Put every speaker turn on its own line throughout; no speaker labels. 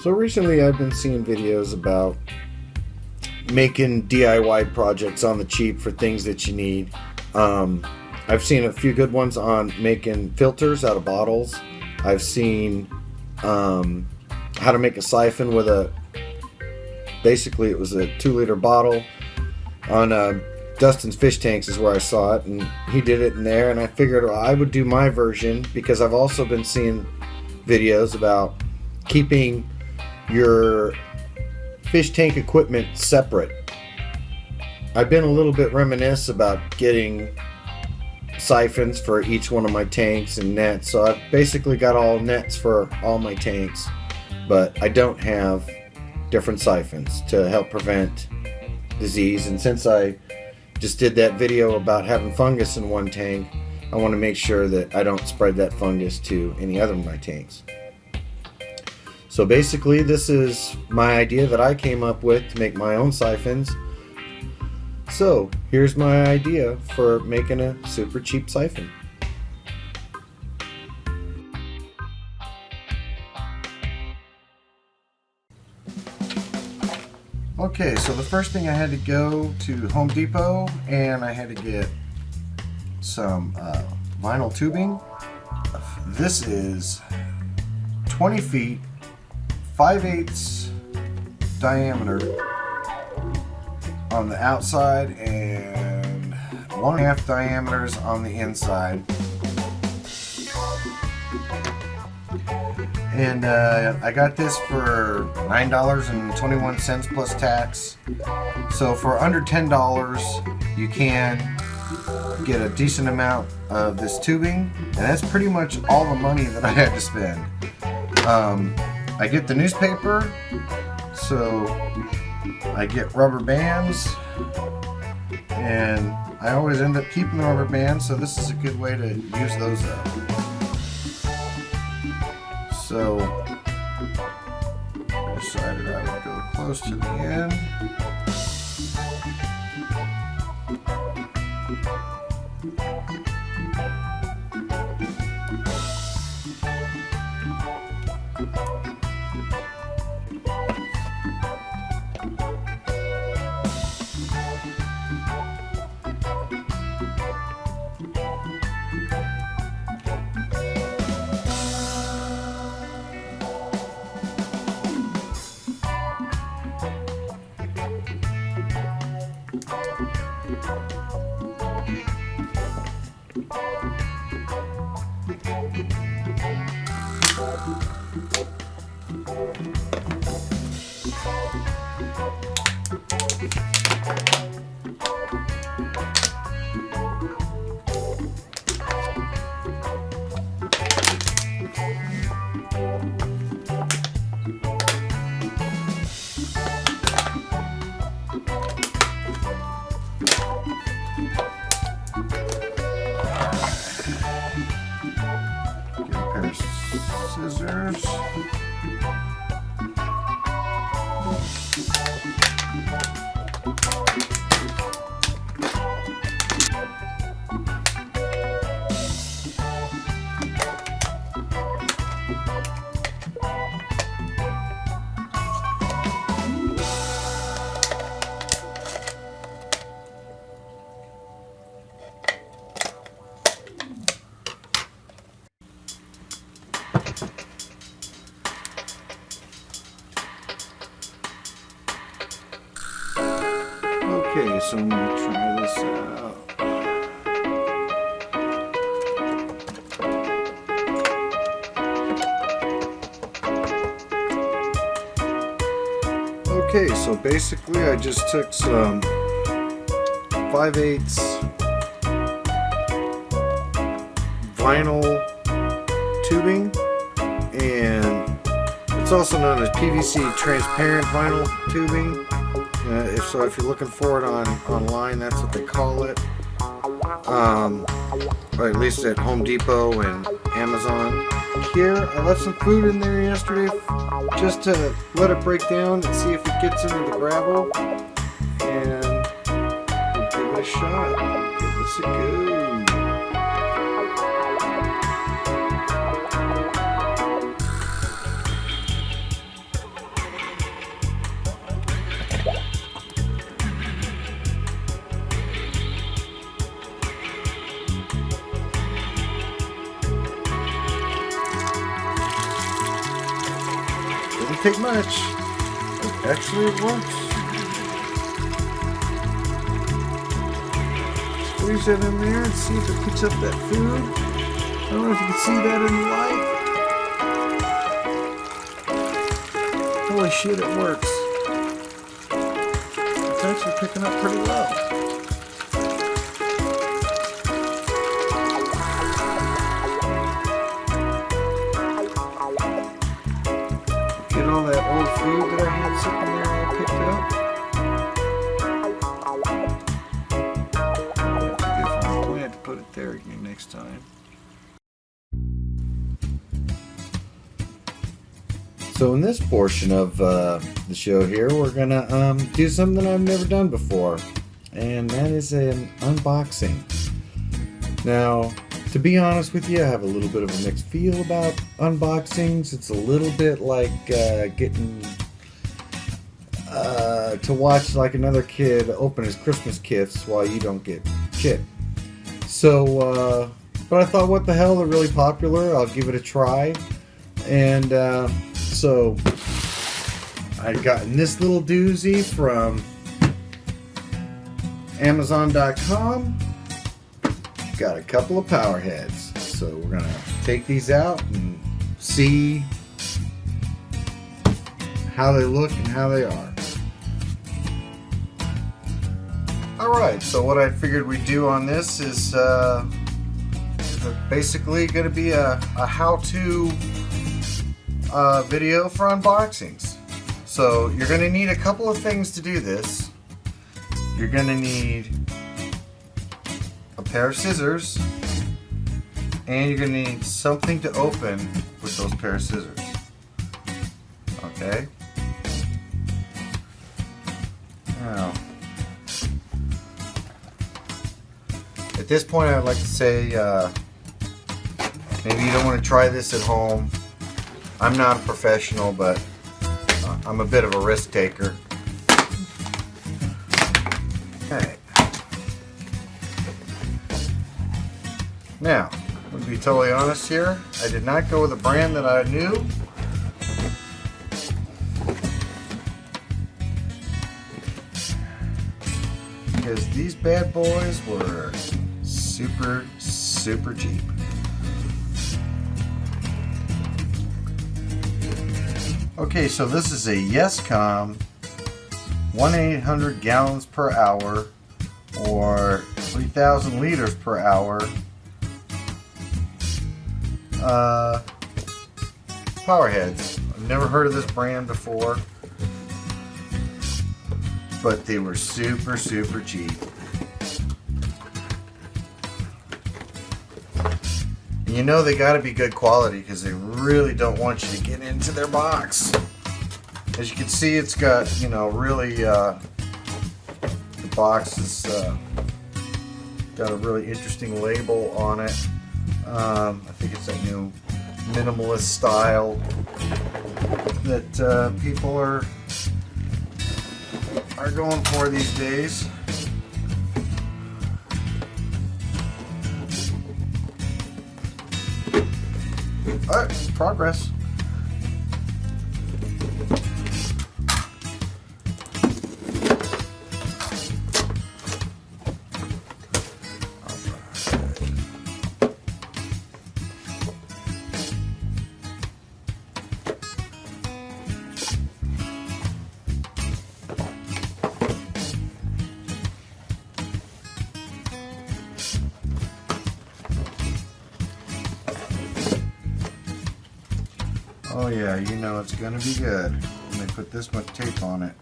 So recently I've been seeing videos about making DIY projects on the cheap for things that you need. I've seen a few good ones on making filters out of bottles. I've seen how to make a siphon with basically it was a 2-liter bottle on Dustin's fish tanks is where I saw it, and he did it in there, and I figured I would do my version because I've also been seeing videos about keeping your fish tank equipment separate. I've been a little bit reminisce about getting siphons for each one of my tanks and nets, so I've basically got all nets for all my tanks, but I don't have different siphons to help prevent disease. And since I just did that video about having fungus in one tank, I want to make sure that I don't spread that fungus to any other of my tanks. So basically this is my idea that I came up with to make my own siphons. So here's my idea for making a super cheap siphon. Okay, so the first thing I had to go to Home Depot and I had to get some vinyl tubing. This is 20 feet, 5/8 diameter on the outside and 1.5 diameters on the inside. And I got this for $9.21 plus tax. So for under $10 you can get a decent amount of this tubing, and that's pretty much all the money that I had to spend. I get the newspaper, so I get rubber bands, and I always end up keeping the rubber bands, so this is a good way to use those up. So I decided I would go close to the end. Scissors. Okay, so I'm going to try this out. Okay, so basically I just took some 5/8 vinyl tubing, and it's also known as PVC transparent vinyl tubing. If you're looking for it online, that's what they call it. Or at least at Home Depot and Amazon. Here, I left some food in there yesterday just to let it break down and see if it gets into the gravel. And we'll give it a shot. Give this a go. doesn't take much. Actually, it works. Squeeze that in there and see if it picks up that food. I don't know if you can see that in the light. Holy shit, it works. It's actually picking up pretty well. Get all that old food that I had sitting there all picked up. That's a good plan to put it there again next time. So in this portion of the show here, we're gonna do something I've never done before, and that is an unboxing. Now, to be honest with you, I have a little bit of a mixed feel about unboxings. It's a little bit like getting to watch like another kid open his Christmas gifts while you don't get shit. So, but I thought, what the hell, they're really popular. I'll give it a try. And so I gotten this little doozy from Amazon.com. Got a couple of power heads, so we're gonna take these out and see how they look and how they are. Alright, so what I figured we'd do on this is basically going to be a how-to video for unboxings. So you're going to need a couple of things to do this. You're going to need a pair of scissors, and you're going to need something to open with those pair of scissors. Okay? Now, at this point, I'd like to say maybe you don't want to try this at home. I'm not a professional, but I'm a bit of a risk taker. Okay. Now, I'm going to be totally honest here. I did not go with a brand that I knew. Because these bad boys were super cheap. Okay, so this is a YesCom 1-800 gallons per hour or 3,000 liters per hour power heads. I've never heard of this brand before, but they were super cheap. And you know they got to be good quality because they really don't want you to get into their box. As you can see, it's got, you know, really the box has got a really interesting label on it. I think it's that new minimalist style that people are going for these days. Alright, progress. Oh yeah, you know it's gonna be good when they put this much tape on it.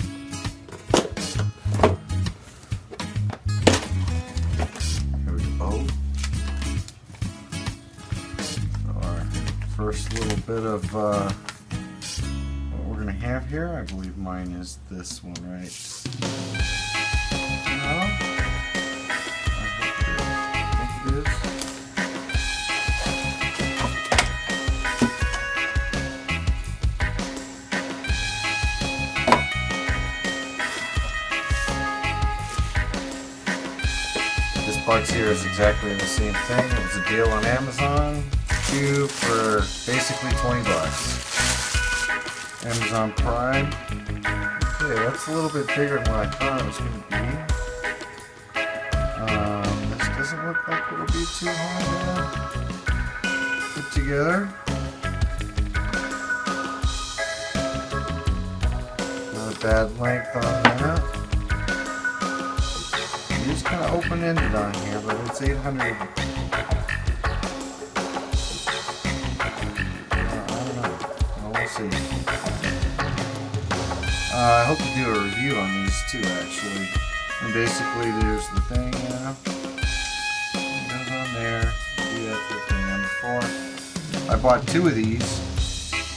Here we go. Our first little bit of what we're gonna have here, I believe mine is this one, right? No? I think it is. Box here is exactly the same thing. It was a deal on Amazon, 2 for basically 20 bucks. Amazon Prime. Okay, that's a little bit bigger than what I thought it was going to be. This doesn't look like it'll be too hard to put together. Not a bad length on that. It is kind of open-ended on here, but it's 800. I don't know. Well, we'll see. I hope to do a review on these too, actually. And basically, there's the thing, it goes on there. Do that thing on before. I bought two of these.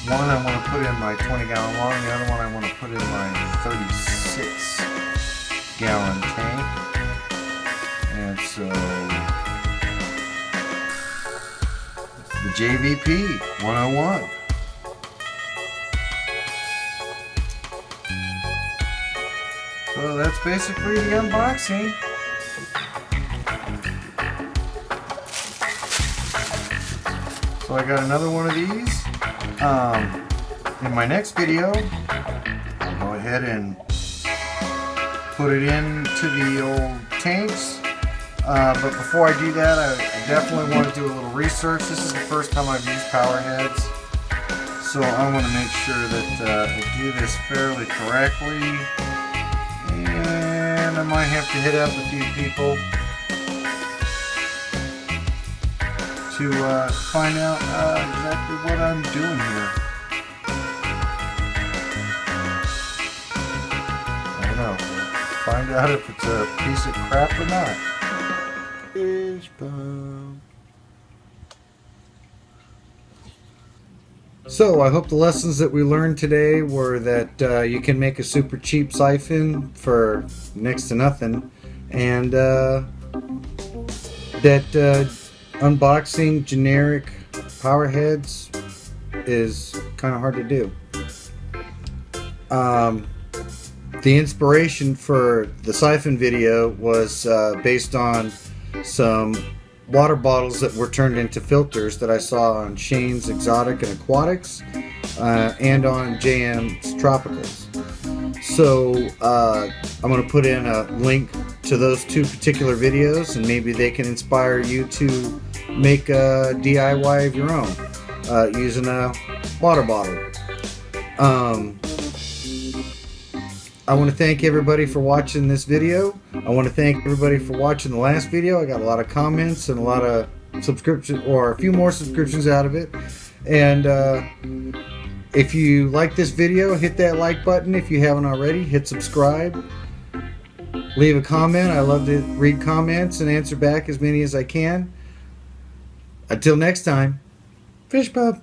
One I want to put in my 20-gallon long. The other one I want to put in my 36-gallon tank. And so, it's the JVP 101. So that's basically the unboxing. So I got another one of these. In my next video, I'll go ahead and put it into the old tanks. But before I do that, I definitely want to do a little research. This is the first time I've used power heads. So I want to make sure that I do this fairly correctly. And I might have to hit up a few people to find out exactly what I'm doing here. I don't know. Find out if it's a piece of crap or not. Fish bump. So I hope the lessons that we learned today were that you can make a super cheap siphon for next to nothing, and that unboxing generic power heads is kind of hard to do. The inspiration for the siphon video was based on some water bottles that were turned into filters that I saw on Shane's Exotics and Aquatics and on JM's Tropicals. So I'm going to put in a link to those two particular videos, and maybe they can inspire you to make a DIY of your own using a water bottle. I want to thank everybody for watching this video. I want to thank everybody for watching the last video. I got a lot of comments and a lot of subscriptions, or a few more subscriptions out of it. And if you like this video, hit that like button. If you haven't already, hit subscribe. Leave a comment. I love to read comments and answer back as many as I can. Until next time, Fish Pub.